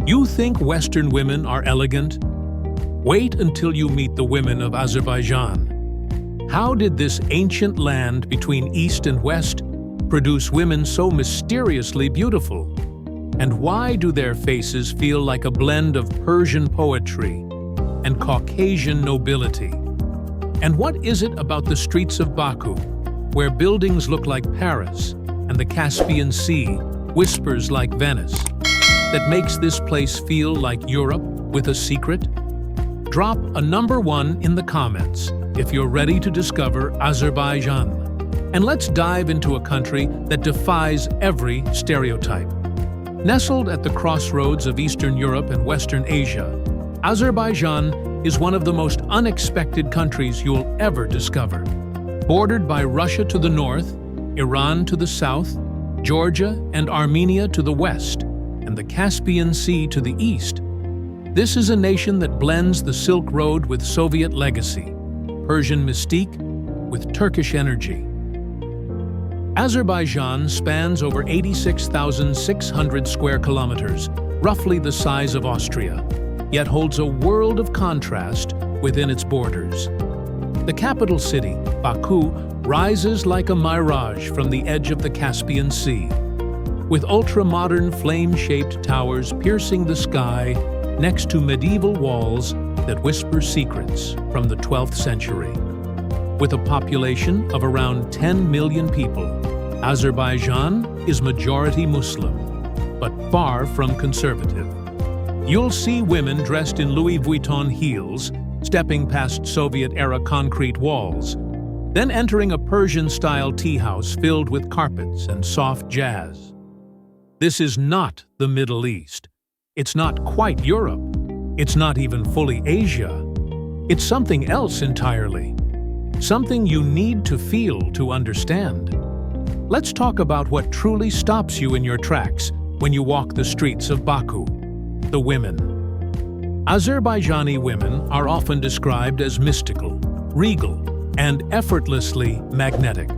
You think Western women are elegant? Wait until you meet the women of Azerbaijan. How did this ancient land between East and West produce women so mysteriously beautiful? And why do their faces feel like a blend of Persian poetry and Caucasian nobility? And what is it about the streets of Baku, where buildings look like Paris and the Caspian Sea whispers like Venice, that makes this place feel like Europe with a secret? Drop a number 1 in the comments if you're ready to discover Azerbaijan. And let's dive into a country that defies every stereotype. Nestled at the crossroads of Eastern Europe and Western Asia, Azerbaijan is one of the most unexpected countries you'll ever discover. Bordered by Russia to the north, Iran to the south, Georgia and Armenia to the west, and the Caspian Sea to the east, this is a nation that blends the Silk Road with Soviet legacy, Persian mystique with Turkish energy. Azerbaijan spans over 86,600 square kilometers, roughly the size of Austria, yet holds a world of contrast within its borders. The capital city, Baku, rises like a mirage from the edge of the Caspian Sea, with ultra-modern flame-shaped towers piercing the sky next to medieval walls that whisper secrets from the 12th century. With a population of around 10 million people, Azerbaijan is majority Muslim, but far from conservative. You'll see women dressed in Louis Vuitton heels, stepping past Soviet-era concrete walls, then entering a Persian-style tea house filled with carpets and soft jazz. This is not the Middle East. It's not quite Europe. It's not even fully Asia. It's something else entirely. Something you need to feel to understand. Let's talk about what truly stops you in your tracks when you walk the streets of Baku: the women. Azerbaijani women are often described as mystical, regal, and effortlessly magnetic.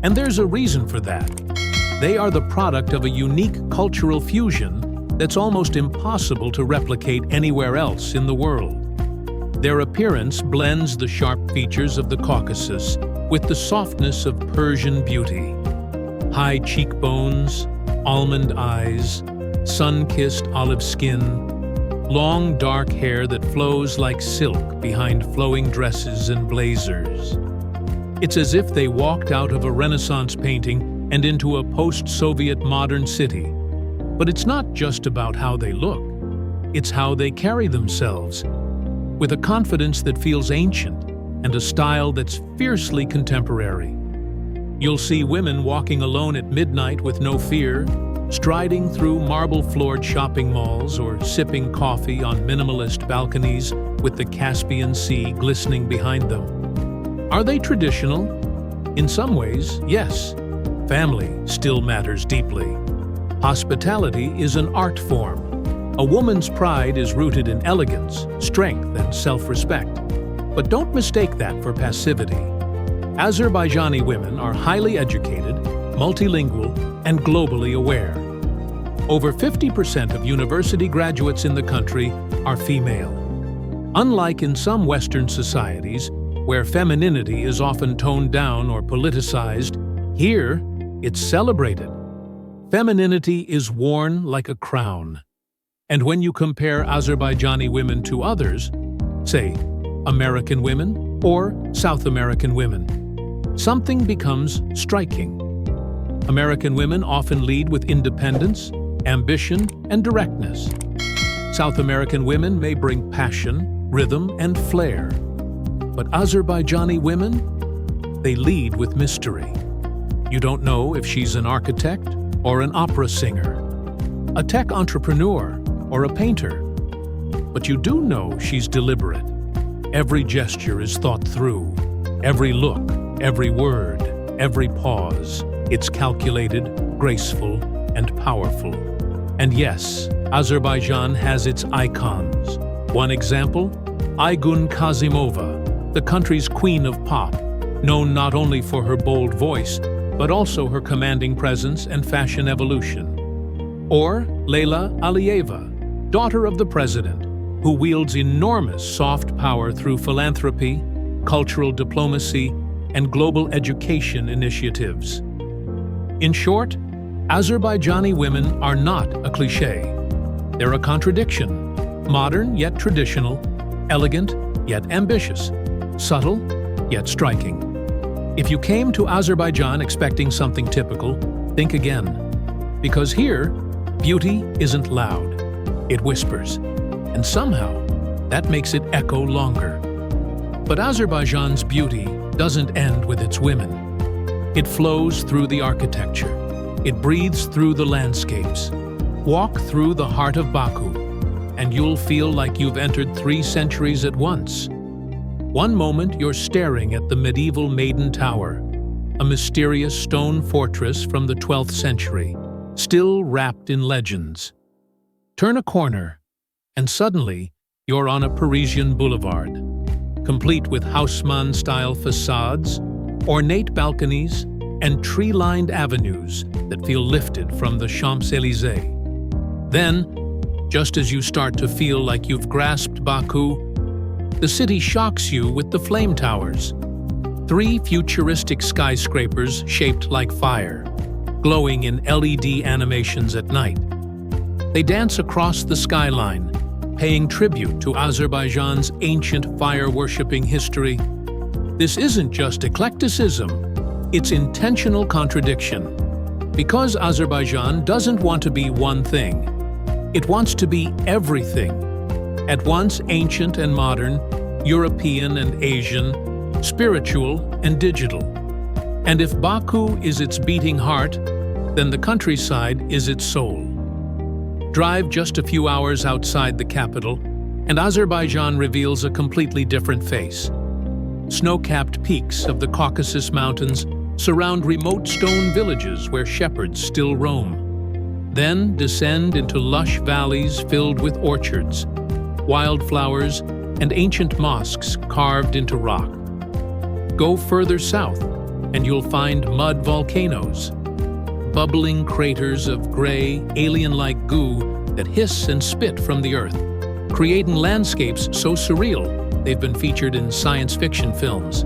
And there's a reason for that. They are the product of a unique cultural fusion that's almost impossible to replicate anywhere else in the world. Their appearance blends the sharp features of the Caucasus with the softness of Persian beauty. High cheekbones, almond eyes, sun-kissed olive skin, long dark hair that flows like silk behind flowing dresses and blazers. It's as if they walked out of a Renaissance painting and into a post-Soviet modern city. But it's not just about how they look. It's how they carry themselves, with a confidence that feels ancient and a style that's fiercely contemporary. You'll see women walking alone at midnight with no fear, striding through marble-floored shopping malls or sipping coffee on minimalist balconies with the Caspian Sea glistening behind them. Are they traditional? In some ways, yes. Family still matters deeply. Hospitality is an art form. A woman's pride is rooted in elegance, strength, and self-respect. But don't mistake that for passivity. Azerbaijani women are highly educated, multilingual, and globally aware. Over 50% of university graduates in the country are female. Unlike in some Western societies, where femininity is often toned down or politicized, here it's celebrated. Femininity is worn like a crown. And when you compare Azerbaijani women to others, say, American women or South American women, something becomes striking. American women often lead with independence, ambition, and directness. South American women may bring passion, rhythm, and flair. But Azerbaijani women, they lead with mystery. You don't know if she's an architect or an opera singer, a tech entrepreneur or a painter. But you do know she's deliberate. Every gesture is thought through. Every look, every word, every pause. It's calculated, graceful, and powerful. And yes, Azerbaijan has its icons. One example, Aygun Kazimova, the country's queen of pop, known not only for her bold voice, but also her commanding presence and fashion evolution. Or Leyla Aliyeva, daughter of the president, who wields enormous soft power through philanthropy, cultural diplomacy, and global education initiatives. In short, Azerbaijani women are not a cliché. They're a contradiction, modern yet traditional, elegant yet ambitious, subtle yet striking. If you came to Azerbaijan expecting something typical, think again. Because here, beauty isn't loud, it whispers. And somehow, that makes it echo longer. But Azerbaijan's beauty doesn't end with its women. It flows through the architecture. It breathes through the landscapes. Walk through the heart of Baku, and you'll feel like you've entered 3 centuries at once. One moment you're staring at the medieval Maiden Tower, a mysterious stone fortress from the 12th century, still wrapped in legends. Turn a corner, and suddenly you're on a Parisian boulevard, complete with Haussmann-style facades, ornate balconies, and tree-lined avenues that feel lifted from the Champs-Élysées. Then, just as you start to feel like you've grasped Baku, the city shocks you with the flame towers. 3 futuristic skyscrapers shaped like fire, glowing in LED animations at night. They dance across the skyline, paying tribute to Azerbaijan's ancient fire-worshipping history. This isn't just eclecticism, it's intentional contradiction. Because Azerbaijan doesn't want to be one thing, it wants to be everything. At once ancient and modern, European and Asian, spiritual and digital. And if Baku is its beating heart, then the countryside is its soul. Drive just a few hours outside the capital, and Azerbaijan reveals a completely different face. Snow-capped peaks of the Caucasus Mountains surround remote stone villages where shepherds still roam. Then descend into lush valleys filled with orchards, wildflowers, and ancient mosques carved into rock. Go further south, and you'll find mud volcanoes, bubbling craters of gray, alien-like goo that hiss and spit from the earth, creating landscapes so surreal they've been featured in science fiction films.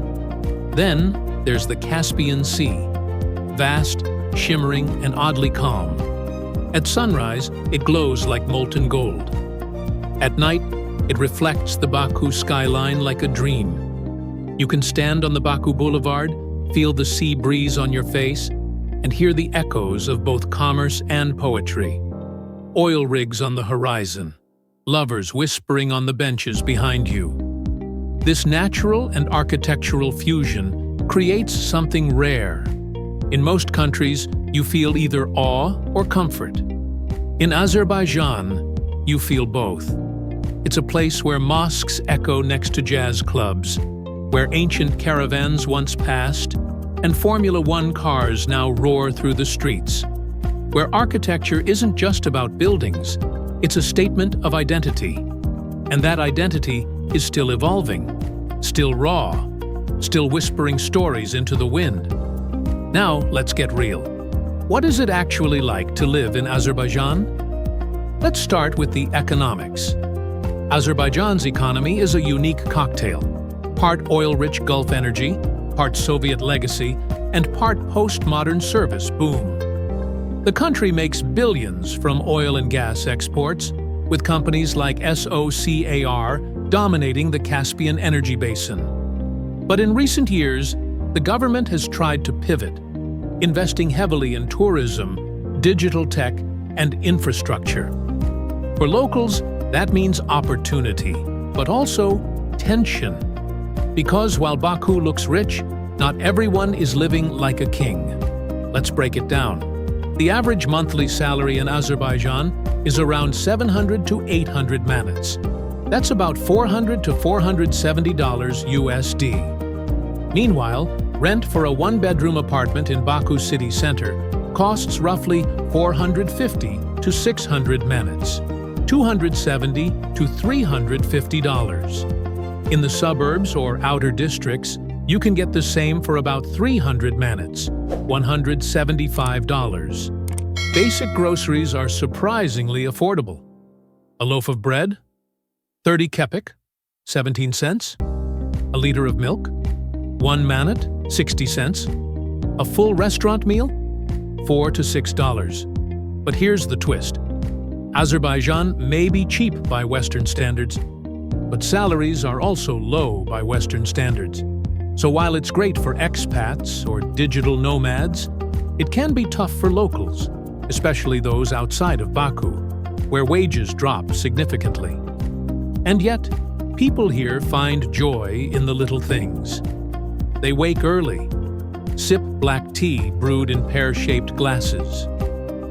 Then there's the Caspian Sea, vast, shimmering, and oddly calm. At sunrise, it glows like molten gold. At night, it reflects the Baku skyline like a dream. You can stand on the Baku Boulevard, feel the sea breeze on your face, and hear the echoes of both commerce and poetry. Oil rigs on the horizon, lovers whispering on the benches behind you. This natural and architectural fusion creates something rare. In most countries, you feel either awe or comfort. In Azerbaijan, you feel both. It's a place where mosques echo next to jazz clubs, where ancient caravans once passed, and Formula One cars now roar through the streets, where architecture isn't just about buildings, it's a statement of identity. And that identity is still evolving, still raw, still whispering stories into the wind. Now, let's get real. What is it actually like to live in Azerbaijan? Let's start with the economics. Azerbaijan's economy is a unique cocktail, part oil-rich Gulf energy, part Soviet legacy, and part postmodern service boom. The country makes billions from oil and gas exports, with companies like SOCAR dominating the Caspian energy basin. But in recent years, the government has tried to pivot, investing heavily in tourism, digital tech, and infrastructure. For locals, that means opportunity, but also tension. Because while Baku looks rich, not everyone is living like a king. Let's break it down. The average monthly salary in Azerbaijan is around 700 to 800 manats. That's about $400 to $470 USD. Meanwhile, rent for a one-bedroom apartment in Baku city center costs roughly 450 to 600 manats, $270 to $350. In the suburbs or outer districts, you can get the same for about 300 manats, $175. Basic groceries are surprisingly affordable. A loaf of bread? 30 kepik, 17 cents. A liter of milk? 1 manat, 60 cents. A full restaurant meal? $4 to $6. But here's the twist. Azerbaijan may be cheap by Western standards, but salaries are also low by Western standards. So while it's great for expats or digital nomads, it can be tough for locals, especially those outside of Baku, where wages drop significantly. And yet, people here find joy in the little things. They wake early, sip black tea brewed in pear-shaped glasses,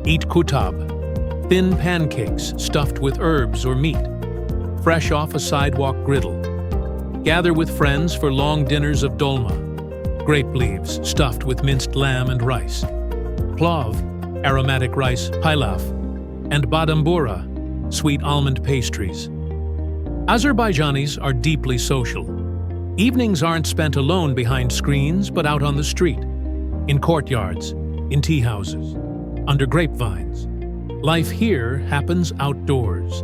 eat kutab, thin pancakes stuffed with herbs or meat, fresh off a sidewalk griddle, gather with friends for long dinners of dolma, grape leaves stuffed with minced lamb and rice, plov, aromatic rice pilaf, and badambura, sweet almond pastries. Azerbaijanis are deeply social. Evenings aren't spent alone behind screens, but out on the street, in courtyards, in tea houses, under grapevines. Life here happens outdoors.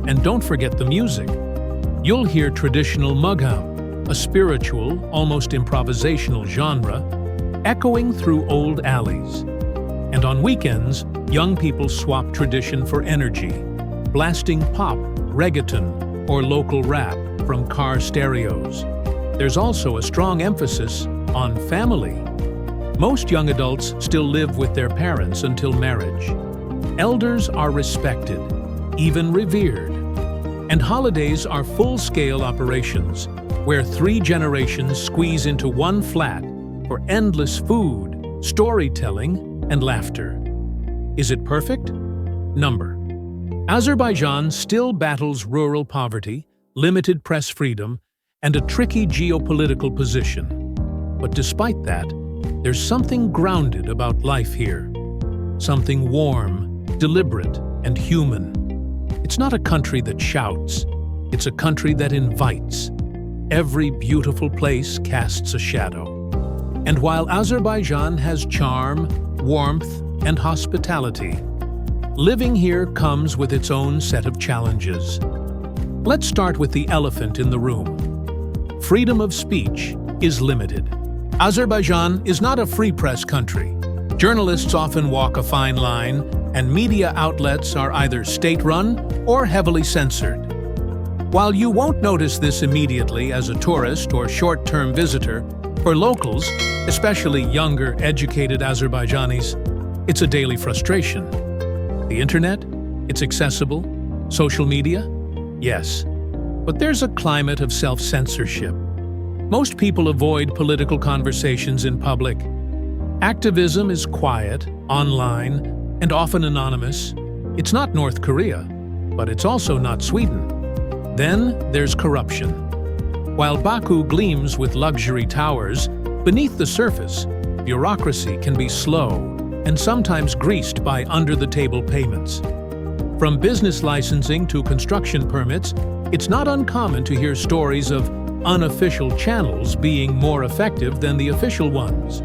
And don't forget the music. You'll hear traditional mugham, a spiritual, almost improvisational genre, echoing through old alleys. And on weekends, young people swap tradition for energy, blasting pop, reggaeton, or local rap from car stereos. There's also a strong emphasis on family. Most young adults still live with their parents until marriage. Elders are respected, even revered. And holidays are full-scale operations, where 3 generations squeeze into one flat for endless food, storytelling, and laughter. Is it perfect? Number. Azerbaijan still battles rural poverty, limited press freedom, and a tricky geopolitical position. But despite that, there's something grounded about life here. Something warm, deliberate, and human. It's not a country that shouts, it's a country that invites. Every beautiful place casts a shadow. And while Azerbaijan has charm, warmth, and hospitality, living here comes with its own set of challenges. Let's start with the elephant in the room. Freedom of speech is limited. Azerbaijan is not a free press country. Journalists often walk a fine line, and media outlets are either state-run or heavily censored. While you won't notice this immediately as a tourist or short-term visitor, for locals, especially younger, educated Azerbaijanis, it's a daily frustration. The internet? It's accessible. Social media? Yes. But there's a climate of self-censorship. Most people avoid political conversations in public. Activism is quiet, online, and often anonymous. It's not North Korea, but it's also not Sweden. Then there's corruption. While Baku gleams with luxury towers, beneath the surface, bureaucracy can be slow and sometimes greased by under-the-table payments. From business licensing to construction permits, it's not uncommon to hear stories of unofficial channels being more effective than the official ones.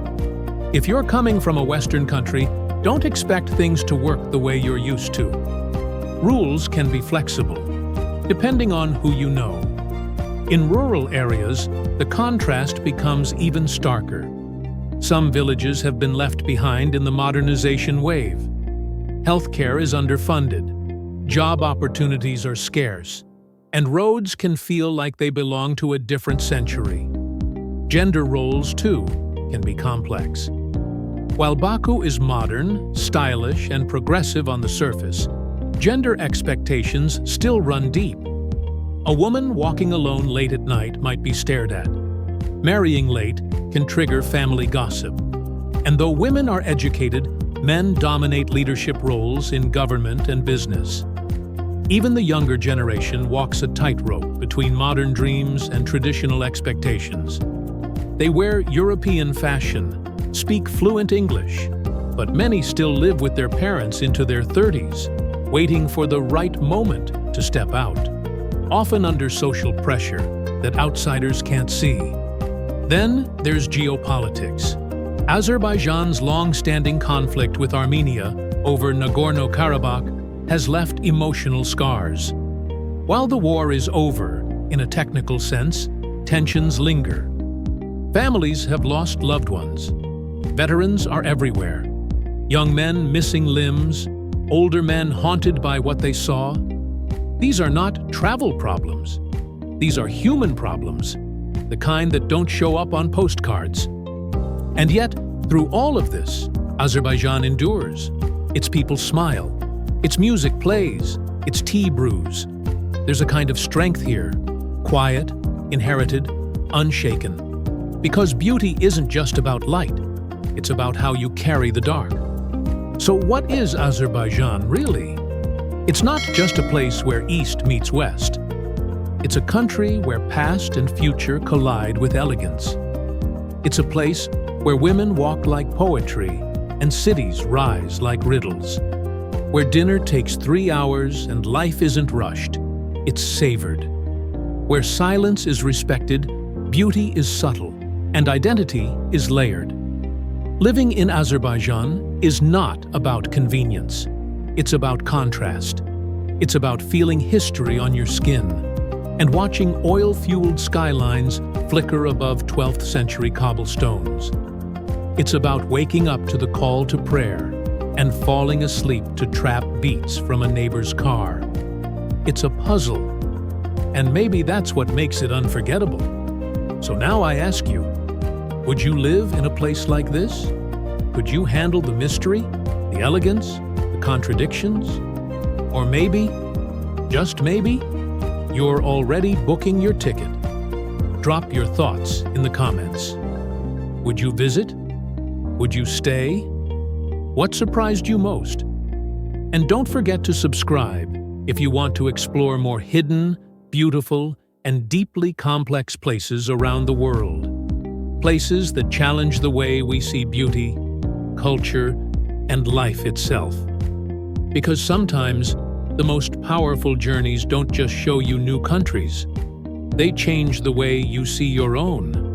If you're coming from a Western country, don't expect things to work the way you're used to. Rules can be flexible, depending on who you know. In rural areas, the contrast becomes even starker. Some villages have been left behind in the modernization wave. Healthcare is underfunded, job opportunities are scarce, and roads can feel like they belong to a different century. Gender roles, too, can be complex. While Baku is modern, stylish, and progressive on the surface, gender expectations still run deep. A woman walking alone late at night might be stared at. Marrying late can trigger family gossip. And though women are educated, men dominate leadership roles in government and business. Even the younger generation walks a tightrope between modern dreams and traditional expectations. They wear European fashion, speak fluent English, but many still live with their parents into their 30s, waiting for the right moment to step out, often under social pressure that outsiders can't see. Then there's geopolitics. Azerbaijan's long-standing conflict with Armenia over Nagorno-Karabakh has left emotional scars. While the war is over, in a technical sense, tensions linger. Families have lost loved ones. Veterans are everywhere. Young men missing limbs, older men haunted by what they saw. These are not travel problems. These are human problems, the kind that don't show up on postcards. And yet, through all of this, Azerbaijan endures. Its people smile. Its music plays. Its tea brews. There's a kind of strength here, quiet, inherited, unshaken. Because beauty isn't just about light, it's about how you carry the dark. So what is Azerbaijan really? It's not just a place where East meets West. It's a country where past and future collide with elegance. It's a place where women walk like poetry and cities rise like riddles. Where dinner takes 3 hours and life isn't rushed, it's savored. Where silence is respected, beauty is subtle, and identity is layered. Living in Azerbaijan is not about convenience. It's about contrast. It's about feeling history on your skin and watching oil-fueled skylines flicker above 12th century cobblestones. It's about waking up to the call to prayer and falling asleep to trap beats from a neighbor's car. It's a puzzle, and maybe that's what makes it unforgettable. So now I ask you, would you live in a place like this? Could you handle the mystery, the elegance, the contradictions? Or maybe, just maybe, you're already booking your ticket. Drop your thoughts in the comments. Would you visit? Would you stay? What surprised you most? And don't forget to subscribe if you want to explore more hidden, beautiful, and deeply complex places around the world. Places that challenge the way we see beauty, culture, and life itself. Because sometimes, the most powerful journeys don't just show you new countries. They change the way you see your own.